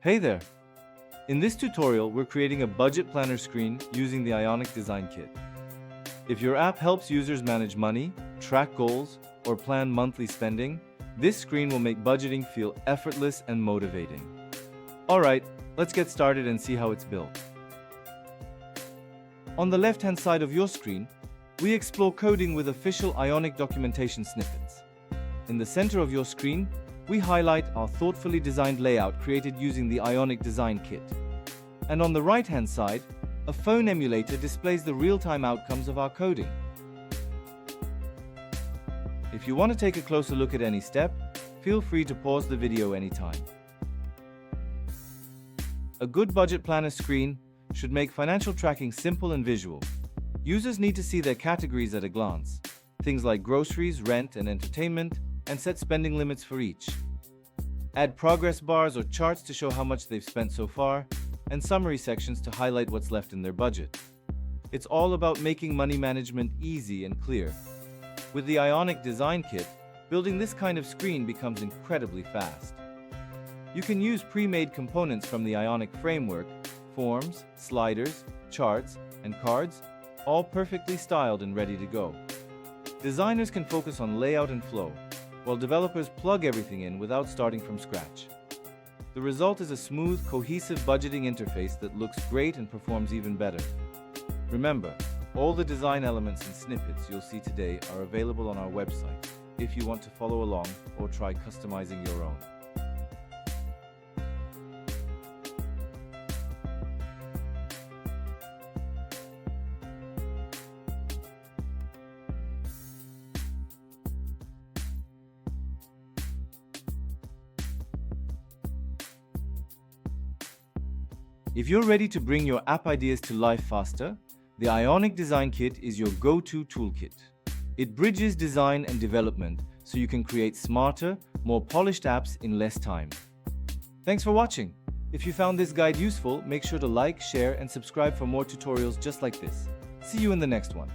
Hey there! In this tutorial, we're creating a budget planner screen using the Ionic Design Kit. If your app helps users manage money, track goals, or plan monthly spending, this screen will make budgeting feel effortless and motivating. Alright, let's get started and see how it's built. On the left-hand side of your screen, we explore coding with official Ionic documentation snippets. In the center of your screen, we highlight our thoughtfully designed layout created using the Ionic Design Kit. And on the right-hand side, a phone emulator displays the real-time outcomes of our coding. If you want to take a closer look at any step, feel free to pause the video anytime. A good budget planner screen should make financial tracking simple and visual. Users need to see their categories at a glance, things like groceries, rent, and entertainment, and set spending limits for each. Add progress bars or charts to show how much they've spent so far, and summary sections to highlight what's left in their budget. It's all about making money management easy and clear. With the Ionic Design Kit, building this kind of screen becomes incredibly fast. You can use pre-made components from the Ionic framework, forms, sliders, charts, and cards, all perfectly styled and ready to go. Designers can focus on layout and flow, while developers plug everything in without starting from scratch. The result is a smooth, cohesive budgeting interface that looks great and performs even better. Remember, all the design elements and snippets you'll see today are available on our website if you want to follow along or try customizing your own. If you're ready to bring your app ideas to life faster, the Ionic Design Kit is your go-to toolkit. It bridges design and development so you can create smarter, more polished apps in less time. Thanks for watching. If you found this guide useful, make sure to like, share, and subscribe for more tutorials just like this. See you in the next one.